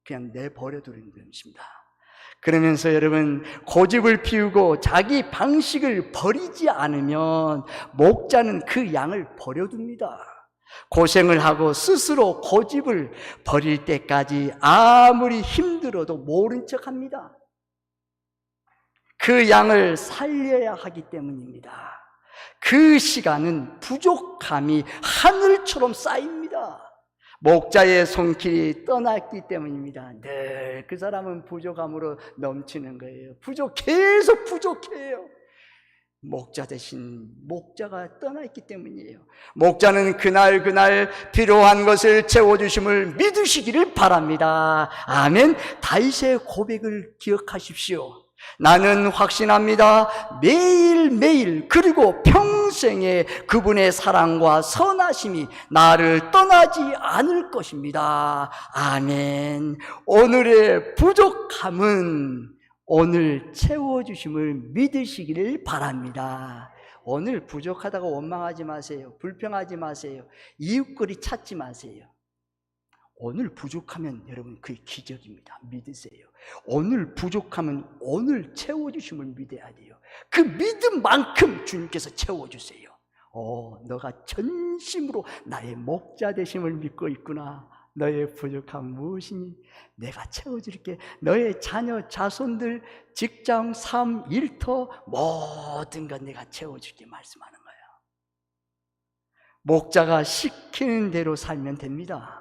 그냥 내버려두는 것입니다. 그러면서 여러분, 고집을 피우고 자기 방식을 버리지 않으면 목자는 그 양을 버려둡니다. 고생을 하고 스스로 고집을 버릴 때까지 아무리 힘들어도 모른 척합니다. 그 양을 살려야 하기 때문입니다. 그 시간은 부족함이 하늘처럼 쌓입니다. 목자의 손길이 떠났기 때문입니다. 늘 그 사람은 부족함으로 넘치는 거예요. 계속 부족해요. 목자 대신 목자가 떠나있기 때문이에요. 목자는 그날 필요한 것을 채워주심을 믿으시기를 바랍니다. 아멘. 다윗의 고백을 기억하십시오. 나는 확신합니다. 매일매일 그리고 평생에 그분의 사랑과 선하심이 나를 떠나지 않을 것입니다. 아멘. 오늘의 부족함은 오늘 채워주심을 믿으시기를 바랍니다. 오늘 부족하다고 원망하지 마세요. 불평하지 마세요. 이웃거리 찾지 마세요. 오늘 부족하면 여러분 그게 기적입니다. 믿으세요. 오늘 부족하면 오늘 채워주심을 믿어야 돼요. 그 믿음만큼 주님께서 채워주세요. 너가 전심으로 나의 목자 되심을 믿고 있구나. 너의 부족함 무엇이니? 내가 채워줄게. 너의 자녀, 자손들, 직장, 삶, 일터 모든 것 내가 채워줄게 말씀하는 거예요. 목자가 시키는 대로 살면 됩니다.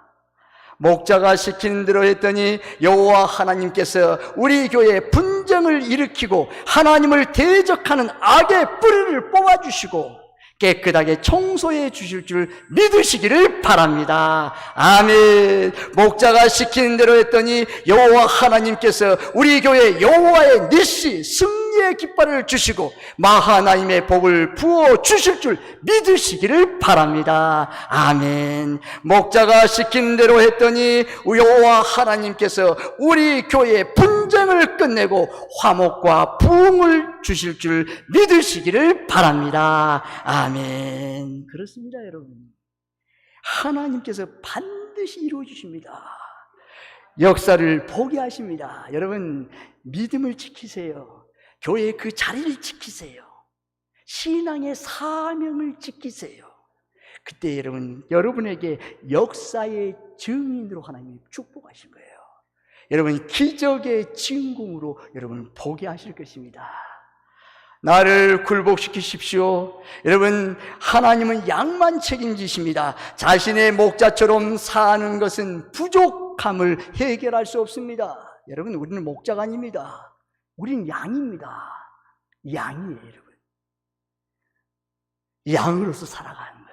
목자가 시키는 대로 했더니 여호와 하나님께서 우리 교회에 분쟁을 일으키고 하나님을 대적하는 악의 뿌리를 뽑아주시고 깨끗하게 청소해 주실 줄 믿으시기를 바랍니다. 아멘. 목자가 시키는 대로 했더니 여호와 하나님께서 우리 교회 여호와의 니시 승리의 깃발을 주시고 마하나임의 복을 부어 주실 줄 믿으시기를 바랍니다. 아멘. 목자가 시키는 대로 했더니 여호와 하나님께서 우리 교회의 분쟁을 끝내고 화목과 부흥을 주실 줄 믿으시기를 바랍니다. 아멘. 그렇습니다, 여러분. 하나님께서 반드시 이루어 주십니다. 역사를 보게 하십니다. 여러분, 믿음을 지키세요. 교회의 그 자리를 지키세요. 신앙의 사명을 지키세요. 그때 여러분에게 역사의 증인으로 하나님이 축복하실 거예요. 여러분, 기적의 진궁으로 여러분을 보게 하실 것입니다. 나를 굴복시키십시오. 여러분, 하나님은 양만 책임지십니다. 자신의 목자처럼 사는 것은 부족함을 해결할 수 없습니다. 여러분, 우리는 목자가 아닙니다. 우리는 양입니다. 양이에요, 여러분. 양으로서 살아가는 거예요.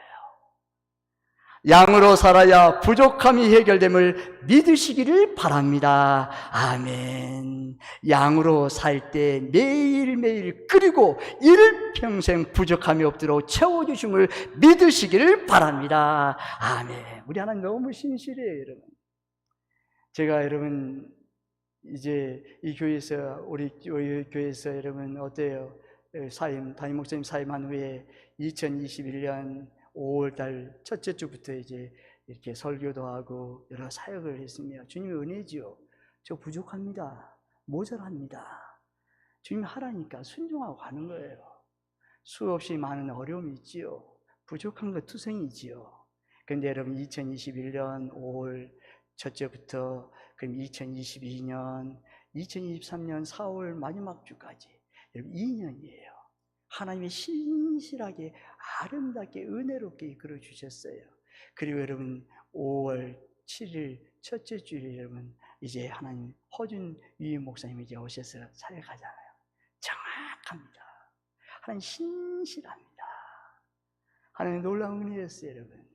양으로 살아야 부족함이 해결됨을 믿으시기를 바랍니다. 아멘. 양으로 살 때 매일매일 그리고 일평생 부족함이 없도록 채워주심을 믿으시기를 바랍니다. 아멘. 우리 하나님 너무 신실해요, 여러분. 제가 여러분 이제 이 교회에서 우리 교회에서 여러분 어때요? 담임 목사님 사임한 후에 2021년 5월달 첫째 주부터 이제 이렇게 설교도 하고 여러 사역을 했으며 주님의 은혜지요. 저 부족합니다. 모자랍니다. 주님 하라니까 순종하고 가는 거예요. 수없이 많은 어려움이 있지요. 부족한 것 투성이지요. 그런데 여러분 2021년 5월 첫째부터 그럼 2022년, 2023년 4월 마지막 주까지 여러분 2년이에요. 하나님이 신실하게 아름답게 은혜롭게 이끌어 주셨어요. 그리고 여러분 5월 7일 첫째 주일에 여러분 이제 하나님 허준 유임 목사님이 이제 오셔서 사역하잖아요. 정확합니다. 하나님 신실합니다. 하나님 놀라운 은혜였어요, 여러분.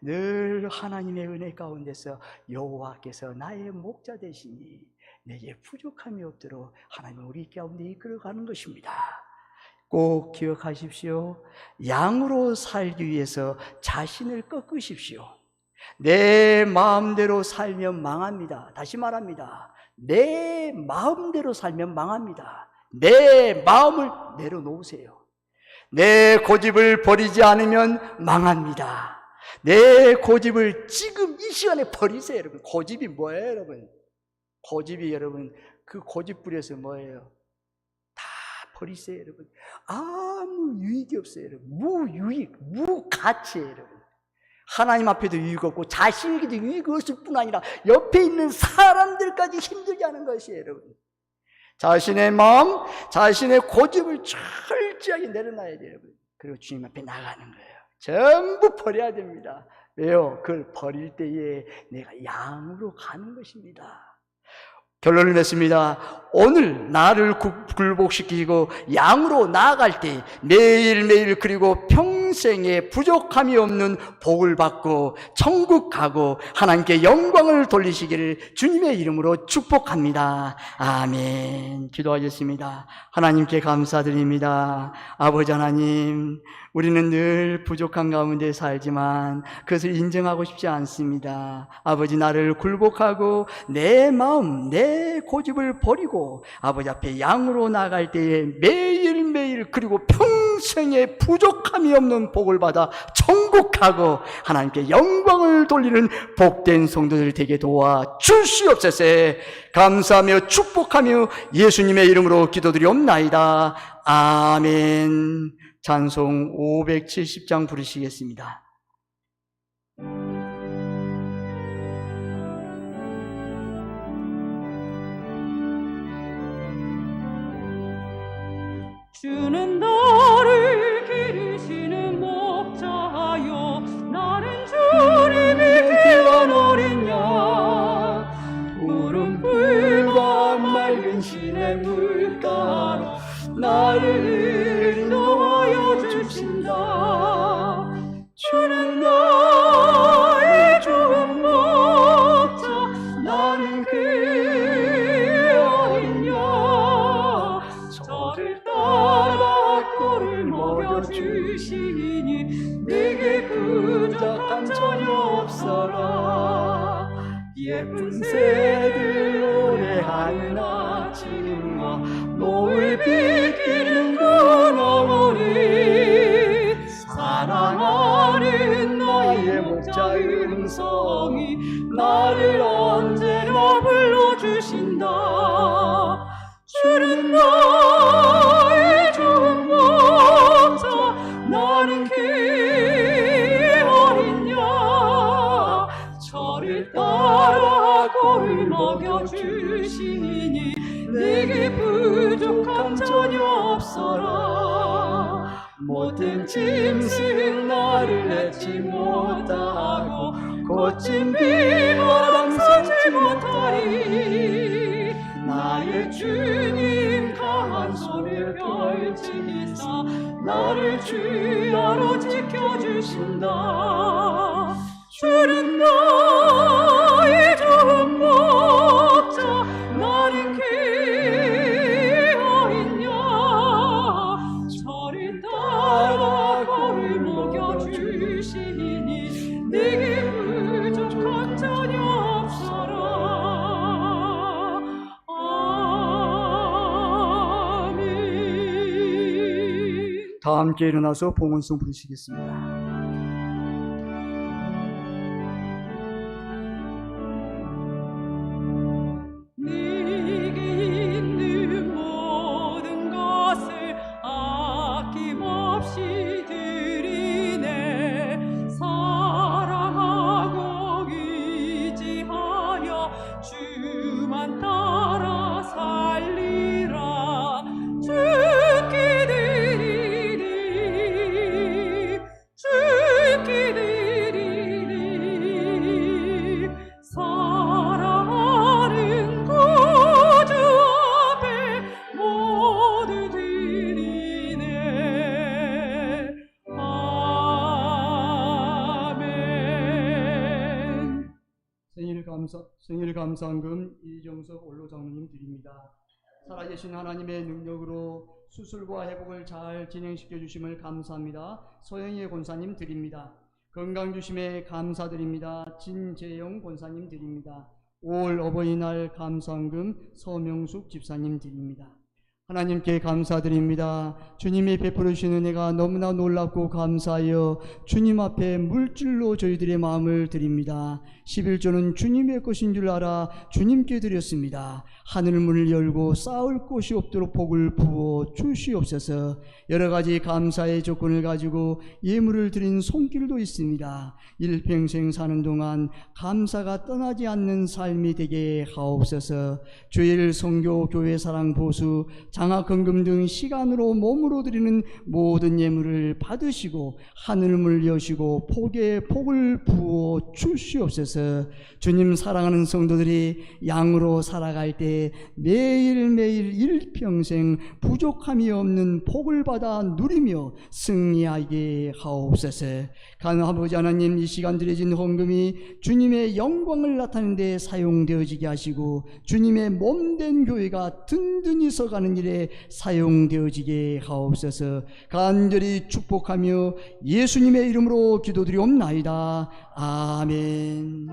늘 하나님의 은혜 가운데서 여호와께서 나의 목자 되시니 내게 부족함이 없도록 하나님 우리 가운데 이끌어가는 것입니다. 꼭 기억하십시오. 양으로 살기 위해서 자신을 꺾으십시오. 내 마음대로 살면 망합니다. 다시 말합니다. 내 마음대로 살면 망합니다. 내 마음을 내려놓으세요. 내 고집을 버리지 않으면 망합니다. 내 고집을 지금 이 시간에 버리세요, 여러분. 고집이 뭐예요, 여러분? 고집이 여러분, 그 고집 부려서 뭐예요? 다 버리세요, 여러분. 아무 유익이 없어요, 여러분. 무유익, 무가치예요, 여러분. 하나님 앞에도 유익 없고 자신에게도 유익 없을 뿐 아니라 옆에 있는 사람들까지 힘들게 하는 것이에요, 여러분. 자신의 마음, 자신의 고집을 철저하게 내려놔야 돼요, 여러분. 그리고 주님 앞에 나가는 거예요. 전부 버려야 됩니다. 왜요? 그걸 버릴 때에 내가 양으로 가는 것입니다. 결론을 냈습니다. 오늘 나를 굴복시키고 양으로 나아갈 때 매일매일 그리고 평생에 부족함이 없는 복을 받고 천국 가고 하나님께 영광을 돌리시기를 주님의 이름으로 축복합니다. 아멘. 기도하겠습니다. 하나님께 감사드립니다. 아버지 하나님, 우리는 늘 부족한 가운데 살지만 그것을 인정하고 싶지 않습니다. 아버지, 나를 굴복하고 내 마음, 내 고집을 버리고 아버지 앞에 양으로 나갈 때에 매일매일 그리고 평생에 부족함이 없는 복을 받아 천국 가고 하나님께 영광을 돌리는 복된 성도들 되게 도와 주시옵소서. 감사하며 축복하며 예수님의 이름으로 기도드리옵나이다. 아멘. 찬송 570장 부르시겠습니다. 주는 나를 기르시는 목자여, 나는 주님이 귀한 어린 양. 푸른 풀과 맑은 시냇 물가로 나를 인도하여 주신다. 예쁜 새들 노래하는 아침과 노을 비키는 그나물이 사랑하는 나의 목자 음성이 나를 언제나 불러주신다. 주는 나의 좋은 목자 나는 그 어린 양 저를 따라 꼴을 먹여주시니 내게 부족함 전혀 없어라. 모든 짐승 나를 내지 못하고 고친 비바람 서지 못하리. 나의 주님 강한 손을 펼치사 나를 주야로 지켜주신다. 주는 나의 좋은 목자 나는 그 어린 양 저를 따라 꼴을 먹여주시니 내게 부족함 전혀 없어라. 아멘. 다 함께 일어나서 봉헌송 부르시겠습니다. 네게 있는 모든 것을 아낌없이 드리네. 사랑하고 의지하여 주만 따라 살리라. 주께 드리리 주께 드리리. 사랑하는 구주 앞에 모두 드리네. 아멘. 생일 감사헌금 이정석 원로 장로님 드립니다. 살아계신 하나님의 능력으로 수술과 회복을 잘 진행시켜 주심을 감사합니다. 소영희 권사님 드립니다. 건강 주심에 감사드립니다. 진재영 권사님 드립니다. 5월 어버이날 감사헌금 서명숙 집사님 드립니다. 하나님께 감사드립니다. 주님이 베풀어 주신 은혜가 너무나 놀랍고 감사하여 주님 앞에 물질로 저희들의 마음을 드립니다. 11조는 주님의 것인 줄 알아 주님께 드렸습니다. 하늘문을 열고 쌓을 곳이 없도록 복을 부어 주시옵소서. 여러 가지 감사의 조건을 가지고 예물을 드린 손길도 있습니다. 일평생 사는 동안 감사가 떠나지 않는 삶이 되게 하옵소서. 주일 선교 교회 사랑 보수 장학헌금 등 시간으로 몸으로 드리는 모든 예물을 받으시고 하늘문을 여시고 복에 복을 부어 주시옵소서. 주님 사랑하는 성도들이 양으로 살아갈 때 매일매일 일평생 부족함이 없는 복을 받아 누리며 승리하게 하옵소서. 가는 아버지 하나님, 이 시간 드려진 헌금이 주님의 영광을 나타내는 데 사용되어지게 하시고 주님의 몸된 교회가 든든히 서가는 일에 사용되어지게 하옵소서. 간절히 축복하며 예수님의 이름으로 기도드리옵나이다. 아멘.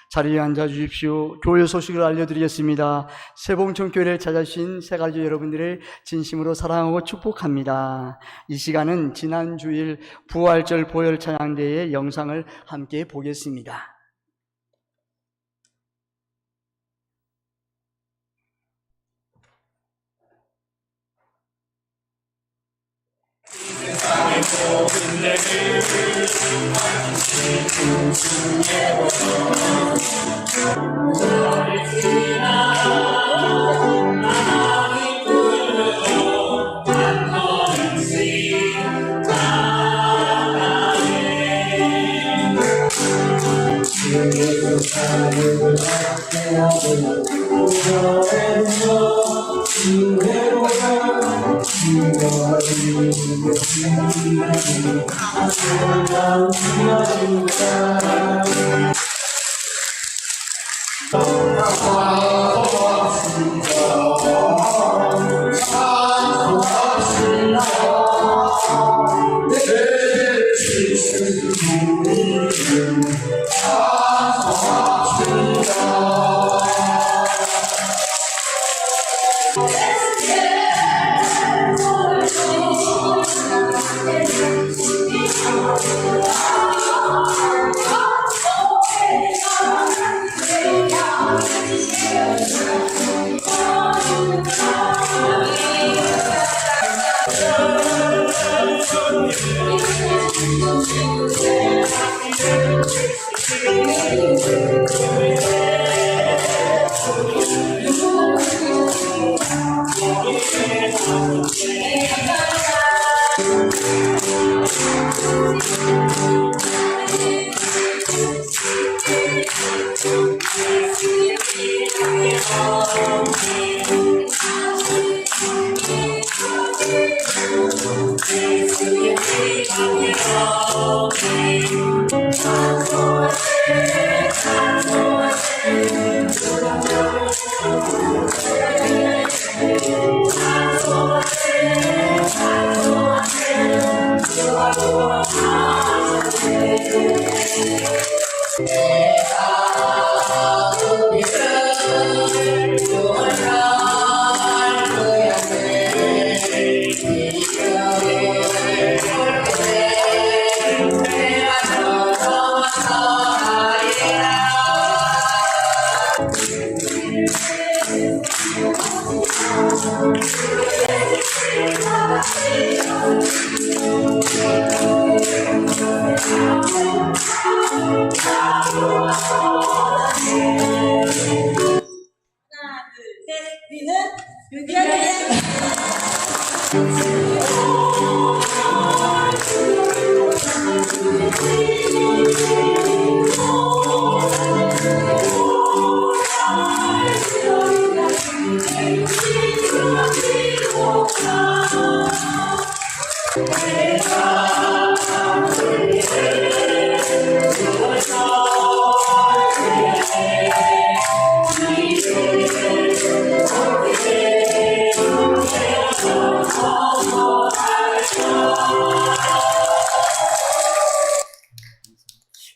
자리에 앉아 주십시오. 교회 소식을 알려드리겠습니다. 세봉천교회를 찾아주신 새가족 여러분들을 진심으로 사랑하고 축복합니다. 이 시간은 지난 주일 부활절 보혈 찬양대의 영상을 함께 보겠습니다. 세상의 모든 죄를 너를 지나 나의 불러 한 번씩 나가네 주의 사랑을 받게 하고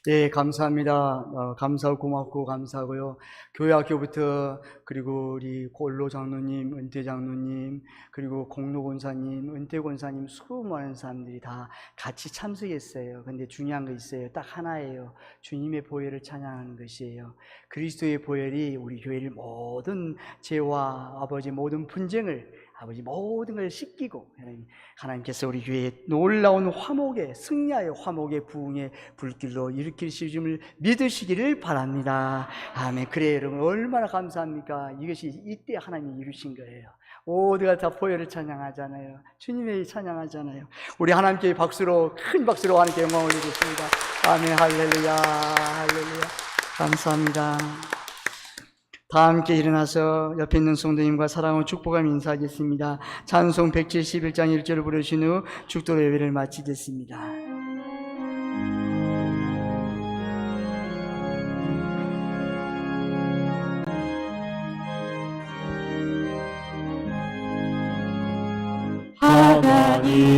예, 감사합니다. 감사하고 고맙고 감사하고요. 교회 학교부터 그리고 우리 골로 장로님, 은퇴 장로님, 그리고 공로 권사님, 은퇴 권사님 수많은 사람들이 다 같이 참석했어요. 근데 중요한 거 있어요. 딱 하나예요. 주님의 보혈을 찬양하는 것이에요. 그리스도의 보혈이 우리 교회를 모든 죄와 아버지 모든 분쟁을 아버지 모든 걸 씻기고 하나님께서 우리 교회에 놀라운 화목의 승리하여 화목의 부흥의 불길로 일으키실 줄을 믿으시기를 바랍니다. 아멘. 그래요 여러분, 얼마나 감사합니까? 이것이 이때 하나님이 이루신 거예요. 모두가 다 보혈을 찬양하잖아요. 주님의 찬양하잖아요. 우리 하나님께 박수로, 큰 박수로 하나님께 영광 올리겠습니다. 아멘. 할렐루야, 할렐루야. 감사합니다. 다 함께 일어나서 옆에 있는 성도님과 사랑하고 축복하며 인사하겠습니다. 찬송 171장 1절을 부르신 후 축도로 예배를 마치겠습니다.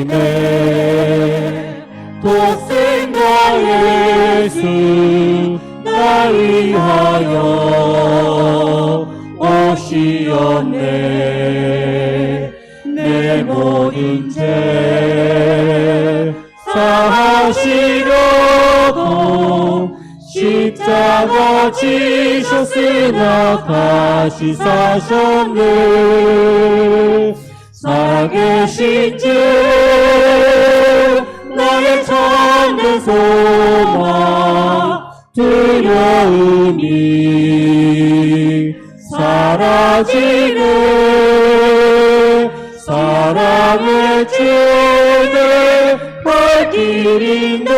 하나님의 독생자 예수 나 위하여 오시었네. 내 모든 죄 사하시려고 십자가 지셨으나 다시 사셨네. 살아계신 주 나의 참된 소망 두려움이 사라지네. 사랑의 주내 발길 인도하니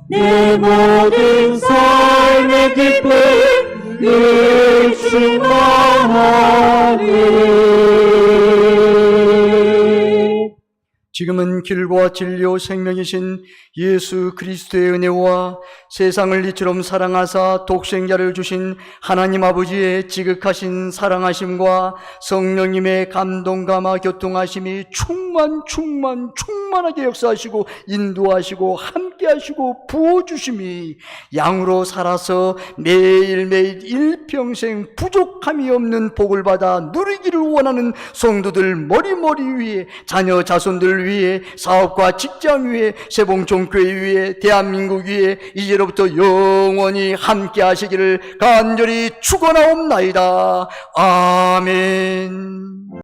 내 모든 삶의 기쁨 늘 충만하리. 지금은 길과 진리요 생명이신 예수 그리스도의 은혜와 세상을 이처럼 사랑하사 독생자를 주신 하나님 아버지의 지극하신 사랑하심과 성령님의 감동감화 교통하심이 충만하게 역사하시고 인도하시고 함께하시고 부어주심이 양으로 살아서 매일매일 일평생 부족함이 없는 복을 받아 누리기를 원하는 성도들 머리머리 위에, 자녀 자손들 위에, 사업과 직장 위에, 세봉종교회 위에, 대한민국 위에 이제로부터 영원히 함께 하시기를 간절히 축원하옵나이다. 아멘.